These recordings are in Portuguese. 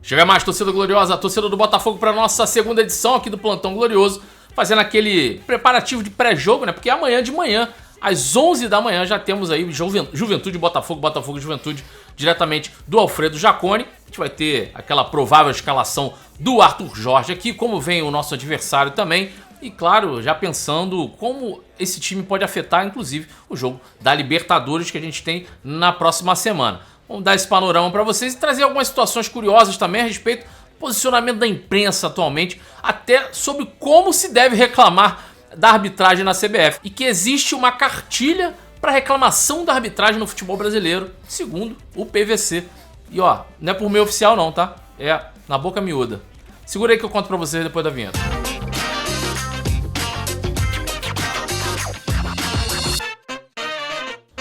Chega mais, torcida gloriosa, a torcida do Botafogo para nossa segunda edição aqui do Plantão Glorioso, fazendo aquele preparativo de pré-jogo, né? Porque amanhã de manhã, às 11 da manhã, já temos aí Juventude Botafogo, Botafogo Juventude, diretamente do Alfredo Jaconi. A gente vai ter aquela provável escalação do Arthur Jorge aqui, como vem o nosso adversário também. E claro, já pensando como esse time pode afetar, inclusive, o jogo da Libertadores que a gente tem na próxima semana. Vamos dar esse panorama para vocês e trazer algumas situações curiosas também a respeito do posicionamento da imprensa atualmente, até sobre como se deve reclamar da arbitragem na CBF. E que existe uma cartilha para reclamação da arbitragem no futebol brasileiro, segundo o PVC. E ó, não é por meio oficial não, tá? É na boca miúda. Segura aí que eu conto para vocês depois da vinheta.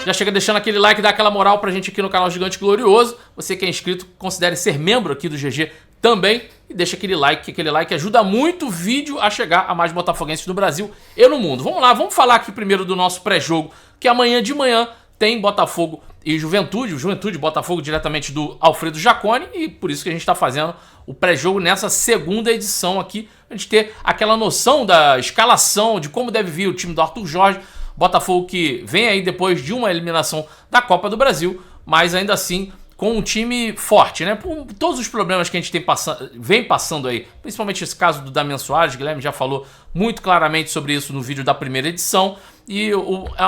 Já chega deixando aquele like, dá aquela moral pra gente aqui no canal Gigante Glorioso. Você que é inscrito, considere ser membro aqui do GG também. E deixa aquele like, que aquele like ajuda muito o vídeo a chegar a mais botafoguenses no Brasil e no mundo. Vamos lá, vamos falar aqui primeiro do nosso pré-jogo, que amanhã de manhã tem Botafogo e Juventude. Juventude e Botafogo diretamente do Alfredo Jaconi. E por isso que a gente tá fazendo o pré-jogo nessa segunda edição aqui. A gente ter aquela noção da escalação, de como deve vir o time do Arthur Jorge. Botafogo que vem aí depois de uma eliminação da Copa do Brasil, mas ainda assim com um time forte, né? Por todos os problemas que a gente vem passando aí, principalmente esse caso do Damian Soares, Guilherme já falou muito claramente sobre isso no vídeo da primeira edição, e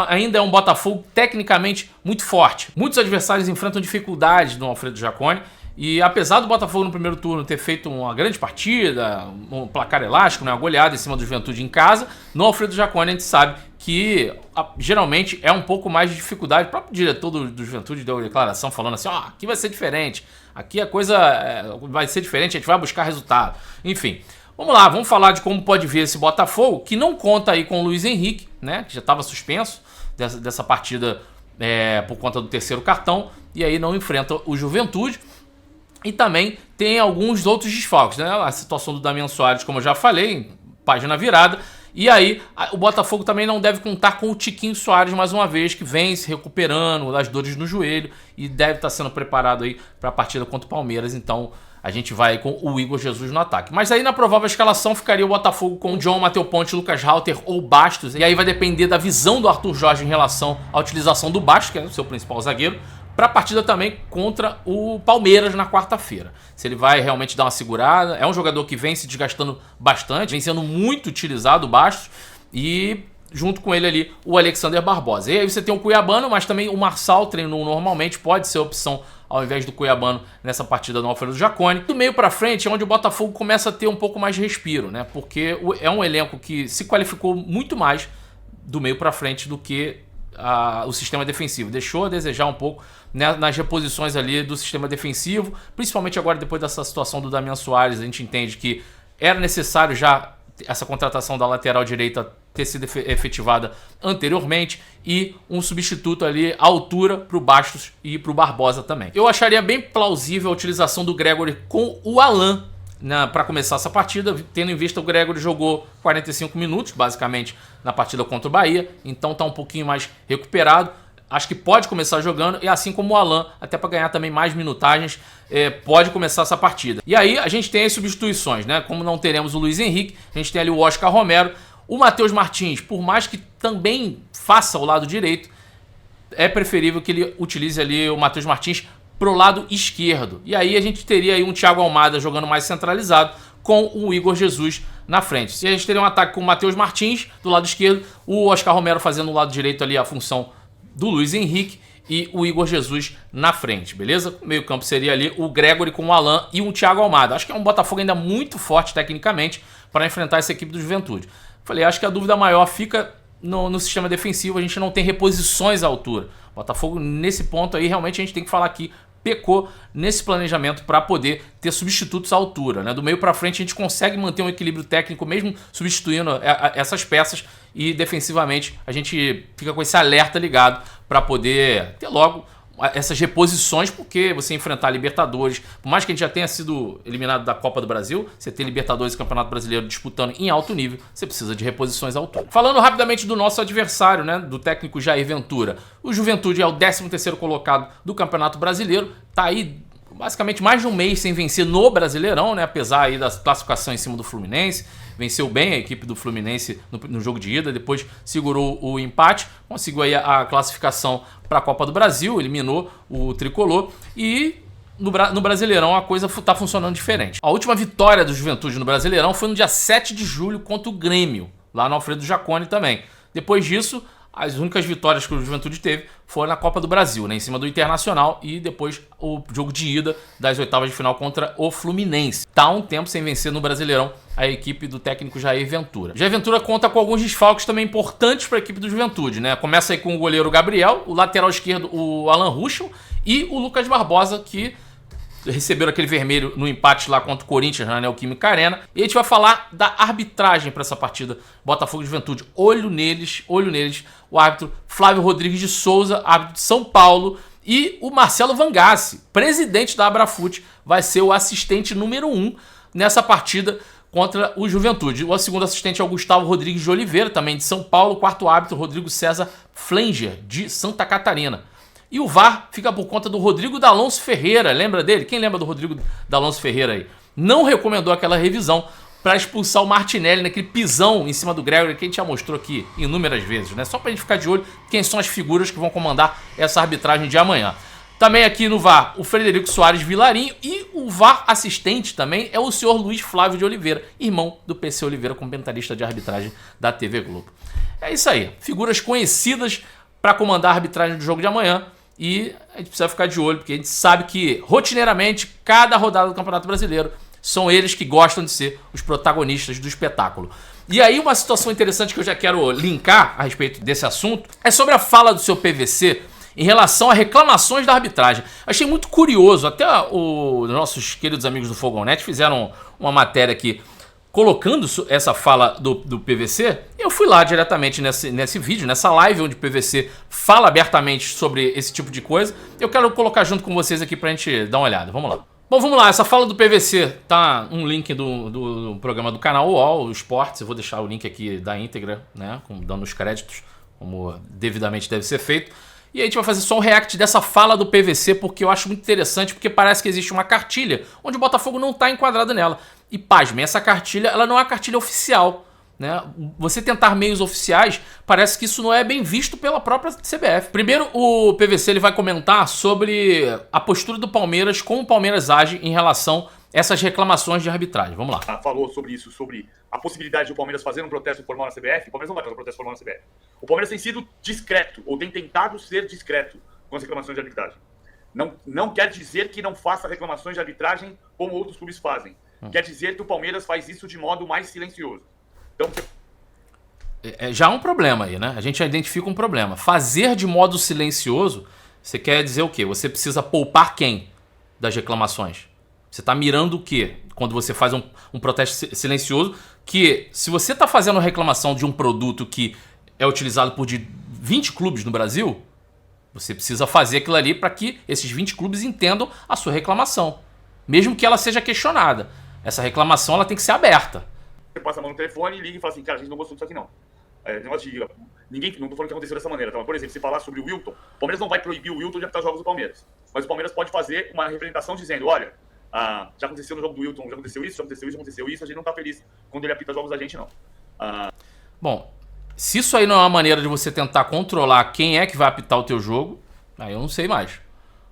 ainda é um Botafogo tecnicamente muito forte. Muitos adversários enfrentam dificuldades no Alfredo Jaconi, e apesar do Botafogo no primeiro turno ter feito uma grande partida, um placar elástico, né, uma goleada em cima do Juventude em casa, no Alfredo Jaconi a gente sabe que geralmente é um pouco mais de dificuldade. O próprio diretor do Juventude deu uma declaração falando assim, aqui vai ser diferente, aqui a coisa vai ser diferente, a gente vai buscar resultado. Enfim, vamos lá, vamos falar de como pode vir esse Botafogo, que não conta aí com o Luiz Henrique, né, que já estava suspenso dessa partida por conta do terceiro cartão, e aí não enfrenta o Juventude. E também tem alguns outros desfalques, né? A situação do Damian Soares, como eu já falei, página virada. E aí, o Botafogo também não deve contar com o Tiquinho Soares mais uma vez, que vem se recuperando das dores no joelho e deve estar sendo preparado aí para a partida contra o Palmeiras. Então, a gente vai com o Igor Jesus no ataque. Mas aí, na provável escalação, ficaria o Botafogo com o John, Matheus Ponte, Lucas Halter ou Bastos. E aí vai depender da visão do Arthur Jorge em relação à utilização do Bastos, que é o seu principal zagueiro, para a partida também contra o Palmeiras na quarta-feira. Se ele vai realmente dar uma segurada. É um jogador que vem se desgastando bastante, vem sendo muito utilizado o Bastos, e junto com ele ali o Alexander Barbosa. E aí você tem o Cuiabano, mas também o Marçal treinou normalmente, pode ser opção ao invés do Cuiabano nessa partida no Alfredo Jaconi. Do meio para frente é onde o Botafogo começa a ter um pouco mais de respiro, né? Porque é um elenco que se qualificou muito mais do meio para frente do que o sistema defensivo. Deixou a desejar um pouco, né, nas reposições ali do sistema defensivo, principalmente agora depois dessa situação do Damian Soares. A gente entende que era necessário já essa contratação da lateral direita ter sido efetivada anteriormente, e um substituto ali à altura para o Bastos e para o Barbosa também. Eu acharia bem plausível a utilização do Gregory com o Alan para começar essa partida, tendo em vista o Gregory jogou 45 minutos, basicamente, na partida contra o Bahia, então tá um pouquinho mais recuperado. Acho que pode começar jogando, e assim como o Alan, até para ganhar também mais minutagens, pode começar essa partida. E aí a gente tem as substituições, né? Como não teremos o Luiz Henrique, a gente tem ali o Oscar Romero, o Matheus Martins, por mais que também faça o lado direito, é preferível que ele utilize ali o Matheus Martins pro lado esquerdo. E aí a gente teria aí um Thiago Almada jogando mais centralizado, com o Igor Jesus na frente. Se a gente teria um ataque com o Matheus Martins do lado esquerdo, o Oscar Romero fazendo o lado direito ali a função do Luiz Henrique e o Igor Jesus na frente, beleza? O meio campo seria ali o Gregory com o Alan e um Thiago Almada. Acho que é um Botafogo ainda muito forte tecnicamente para enfrentar essa equipe do Juventude. Falei, acho que a dúvida maior fica no sistema defensivo. A gente não tem reposições à altura. Botafogo, nesse ponto aí, realmente a gente tem que falar que pecou nesse planejamento para poder ter substitutos à altura, né? Do meio para frente a gente consegue manter um equilíbrio técnico mesmo substituindo essas peças, e defensivamente a gente fica com esse alerta ligado para poder ter logo essas reposições, porque você enfrentar Libertadores, por mais que a gente já tenha sido eliminado da Copa do Brasil, você ter Libertadores e Campeonato Brasileiro disputando em alto nível, você precisa de reposições à altura. Falando rapidamente do nosso adversário, né, do técnico Jair Ventura, o Juventude é o 13º colocado do Campeonato Brasileiro, tá aí basicamente mais de um mês sem vencer no Brasileirão, né? Apesar aí da classificação em cima do Fluminense. Venceu bem a equipe do Fluminense no jogo de ida, depois segurou o empate, conseguiu aí a classificação para a Copa do Brasil, eliminou o Tricolor e no Brasileirão a coisa está funcionando diferente. A última vitória do Juventude no Brasileirão foi no dia 7 de julho contra o Grêmio, lá no Alfredo Jaconi também. Depois disso, as únicas vitórias que o Juventude teve foram na Copa do Brasil, né, em cima do Internacional, e depois o jogo de ida das oitavas de final contra o Fluminense. Tá um tempo sem vencer no Brasileirão a equipe do técnico Jair Ventura. Jair Ventura conta com alguns desfalques também importantes para a equipe do Juventude, né? Começa aí com o goleiro Gabriel, o lateral esquerdo o Alan Ruschel e o Lucas Barbosa, que receberam aquele vermelho no empate lá contra o Corinthians na Neoquímica Arena. E a gente vai falar da arbitragem para essa partida Botafogo e Juventude. Olho neles. O árbitro Flávio Rodrigues de Souza, árbitro de São Paulo. E o Marcelo Vangassi, presidente da Abrafute, vai ser o assistente número 1 nessa partida contra o Juventude. O segundo assistente é o Gustavo Rodrigues de Oliveira, também de São Paulo. O quarto árbitro, Rodrigo César Flanger, de Santa Catarina. E o VAR fica por conta do Rodrigo D'Alonso Ferreira. Lembra dele? Quem lembra do Rodrigo D'Alonso Ferreira aí? Não recomendou aquela revisão para expulsar o Martinelli naquele pisão em cima do Gregory que a gente já mostrou aqui inúmeras vezes, né? Só para a gente ficar de olho quem são as figuras que vão comandar essa arbitragem de amanhã. Também aqui no VAR, o Frederico Soares Vilarinho, e o VAR assistente também é o senhor Luiz Flávio de Oliveira, irmão do PC Oliveira, comentarista de arbitragem da TV Globo. É isso aí, figuras conhecidas para comandar a arbitragem do jogo de amanhã. E a gente precisa ficar de olho, porque a gente sabe que, rotineiramente, cada rodada do Campeonato Brasileiro, são eles que gostam de ser os protagonistas do espetáculo. E aí uma situação interessante que eu já quero linkar a respeito desse assunto é sobre a fala do seu PVC em relação a reclamações da arbitragem. Achei muito curioso, até os nossos queridos amigos do Fogonet fizeram uma matéria aqui colocando essa fala do PVC. Eu fui lá diretamente nesse vídeo, nessa live onde o PVC fala abertamente sobre esse tipo de coisa. Eu quero colocar junto com vocês aqui pra gente dar uma olhada. Vamos lá. Bom, vamos lá. Essa fala do PVC tá um link do programa do canal UOL Esportes. Eu vou deixar o link aqui da íntegra, né, dando os créditos, como devidamente deve ser feito. E a gente vai fazer só um react dessa fala do PVC, porque eu acho muito interessante, porque parece que existe uma cartilha onde o Botafogo não está enquadrado nela. E pasmem, essa cartilha ela não é uma cartilha oficial, né? Você tentar meios oficiais, parece que isso não é bem visto pela própria CBF. Primeiro, o PVC ele vai comentar sobre a postura do Palmeiras, como o Palmeiras age em relação a essas reclamações de arbitragem. Vamos lá. Falou sobre isso, sobre a possibilidade de o Palmeiras fazer um protesto formal na CBF. O Palmeiras não vai fazer um protesto formal na CBF. O Palmeiras tem sido discreto, ou tem tentado ser discreto com as reclamações de arbitragem. Não quer dizer que não faça reclamações de arbitragem como outros clubes fazem. Quer dizer que o Palmeiras faz isso de modo mais silencioso. Então, já há um problema aí, né? A gente já identifica um problema. Fazer de modo silencioso, você quer dizer o quê? Você precisa poupar quem das reclamações? Você está mirando o quê? Quando você faz um protesto silencioso, que se você está fazendo reclamação de um produto que é utilizado por 20 clubes no Brasil, você precisa fazer aquilo ali para que esses 20 clubes entendam a sua reclamação. Mesmo que ela seja questionada. Essa reclamação ela tem que ser aberta. Você passa a mão no telefone e liga e fala assim, cara, a gente não gostou disso aqui não. Negócio de, não tô falando que aconteceu dessa maneira, tá? Mas, por exemplo, se falar sobre o Wilton, o Palmeiras não vai proibir o Wilton de apitar jogos do Palmeiras. Mas o Palmeiras pode fazer uma representação dizendo, olha, já aconteceu no jogo do Wilton, já aconteceu isso, a gente não tá feliz quando ele apita jogos da gente, não. Bom, se isso aí não é uma maneira de você tentar controlar quem é que vai apitar o teu jogo, aí eu não sei mais.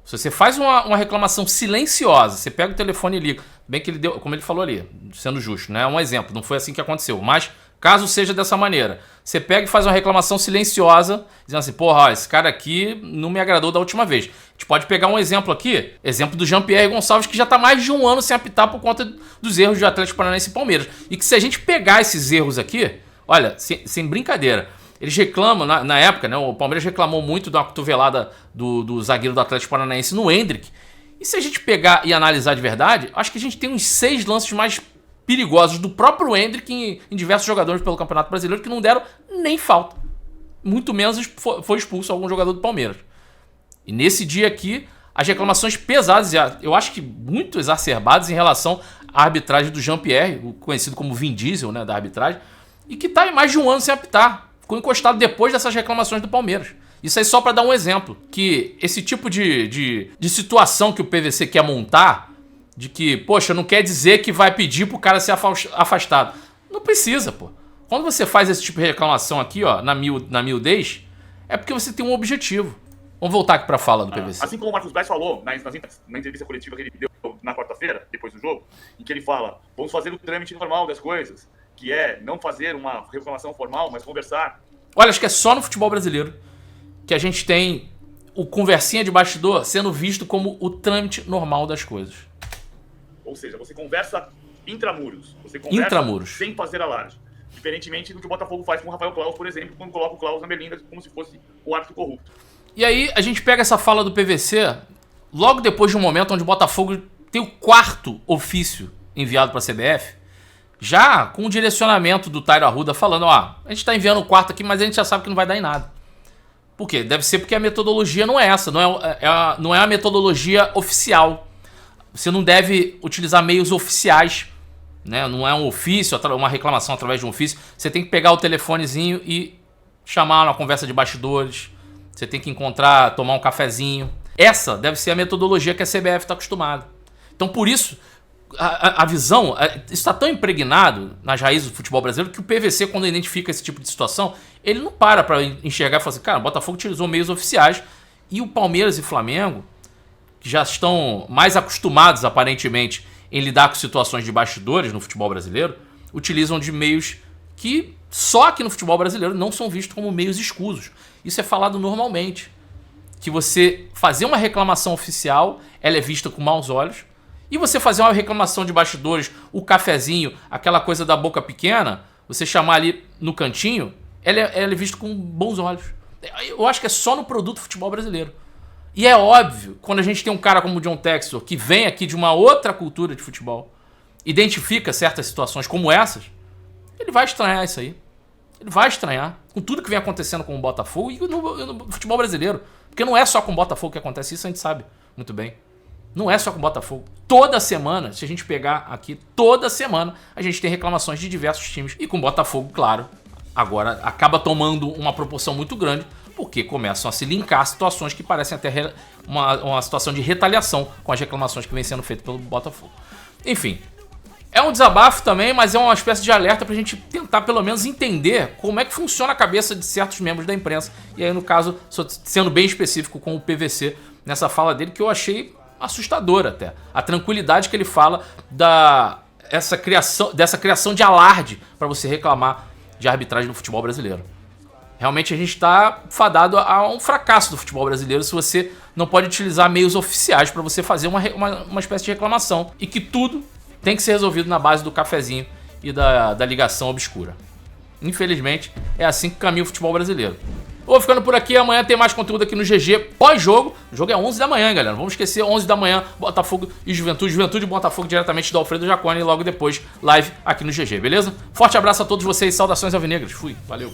Se você faz uma reclamação silenciosa, você pega o telefone e liga. Bem que ele deu, como ele falou ali, sendo justo, né? É um exemplo, não foi assim que aconteceu. Mas, caso seja dessa maneira, você pega e faz uma reclamação silenciosa, dizendo assim, porra, ó, esse cara aqui não me agradou da última vez. A gente pode pegar um exemplo aqui, exemplo do Jean-Pierre Gonçalves, que já está mais de um ano sem apitar por conta dos erros do Atlético Paranaense e Palmeiras. E que se a gente pegar esses erros aqui, olha, sem brincadeira, eles reclamam, na época, né, o Palmeiras reclamou muito da cotovelada do zagueiro do Atlético Paranaense no Endrick. E se a gente pegar e analisar de verdade, acho que a gente tem uns 6 lances mais perigosos do próprio Endrick em diversos jogadores pelo Campeonato Brasileiro que não deram nem falta. Muito menos foi expulso algum jogador do Palmeiras. E nesse dia aqui, as reclamações pesadas, eu acho que muito exacerbadas em relação à arbitragem do Jean-Pierre, conhecido como Vin Diesel, né, da arbitragem, e que está em mais de um ano sem apitar. Ficou encostado depois dessas reclamações do Palmeiras. Isso aí só para dar um exemplo, que esse tipo de situação que o PVC quer montar, de que, poxa, não quer dizer que vai pedir pro cara ser afastado. Não precisa, pô. Quando você faz esse tipo de reclamação aqui, ó, na miudez, é porque você tem um objetivo. Vamos voltar aqui pra fala do PVC. Assim como o Marcos Braz falou na entrevista coletiva que ele deu na quarta-feira, depois do jogo, em que ele fala, vamos fazer o trâmite normal das coisas, que é não fazer uma reclamação formal, mas conversar. Olha, acho que é só no futebol brasileiro que a gente tem o conversinha de bastidor sendo visto como o trâmite normal das coisas. Ou seja, você conversa intramuros. Você conversa sem fazer alarde. Diferentemente do que o Botafogo faz com o Rafael Claus, por exemplo, quando coloca o Claus na Berlinda como se fosse o árbitro corrupto. E aí a gente pega essa fala do PVC logo depois de um momento onde o Botafogo tem o 4º ofício enviado para a CBF, já com o direcionamento do Tairo Arruda falando, ó, a gente tá enviando o 4º aqui, mas a gente já sabe que não vai dar em nada. Por quê? Deve ser porque a metodologia não é essa, não é a metodologia oficial. Você não deve utilizar meios oficiais, né? Não é um ofício, uma reclamação através de um ofício. Você tem que pegar o telefonezinho e chamar uma conversa de bastidores. Você tem que encontrar, tomar um cafezinho. Essa deve ser a metodologia que a CBF está acostumada. Então, por isso, a visão está tão impregnado nas raízes do futebol brasileiro que o PVC, quando identifica esse tipo de situação, ele não para enxergar e falar assim, cara, o Botafogo utilizou meios oficiais e o Palmeiras e Flamengo, que já estão mais acostumados, aparentemente, em lidar com situações de bastidores no futebol brasileiro, utilizam de meios que só aqui no futebol brasileiro não são vistos como meios escusos. Isso é falado normalmente. Que você fazer uma reclamação oficial, ela é vista com maus olhos, e você fazer uma reclamação de bastidores, o cafezinho, aquela coisa da boca pequena, você chamar ali no cantinho, ela é vista com bons olhos. Eu acho que é só no produto futebol brasileiro. E é óbvio, quando a gente tem um cara como o John Textor, que vem aqui de uma outra cultura de futebol, identifica certas situações como essas, ele vai estranhar isso aí. Ele vai estranhar com tudo que vem acontecendo com o Botafogo e no futebol brasileiro. Porque não é só com o Botafogo que acontece isso, a gente sabe muito bem. Não é só com o Botafogo. Toda semana, se a gente pegar aqui, toda semana, a gente tem reclamações de diversos times. E com o Botafogo, claro, agora acaba tomando uma proporção muito grande, porque começam a se linkar situações que parecem até uma situação de retaliação com as reclamações que vem sendo feitas pelo Botafogo. Enfim, é um desabafo também, mas é uma espécie de alerta pra gente tentar pelo menos entender como é que funciona a cabeça de certos membros da imprensa. E aí, no caso, sendo bem específico com o PVC nessa fala dele, que eu achei assustadora até. A tranquilidade que ele fala dessa criação de alarde para você reclamar de arbitragem no futebol brasileiro. Realmente a gente está fadado a um fracasso do futebol brasileiro se você não pode utilizar meios oficiais para você fazer uma espécie de reclamação. E que tudo tem que ser resolvido na base do cafezinho e da ligação obscura. Infelizmente, é assim que caminha o futebol brasileiro. Vou ficando por aqui, amanhã tem mais conteúdo aqui no GG pós-jogo. O jogo é 11 da manhã, galera. Vamos esquecer, 11 da manhã, Botafogo e Juventude. Juventude e Botafogo diretamente do Alfredo Jaconi e logo depois live aqui no GG, beleza? Forte abraço a todos vocês, saudações alvinegras. Fui, valeu.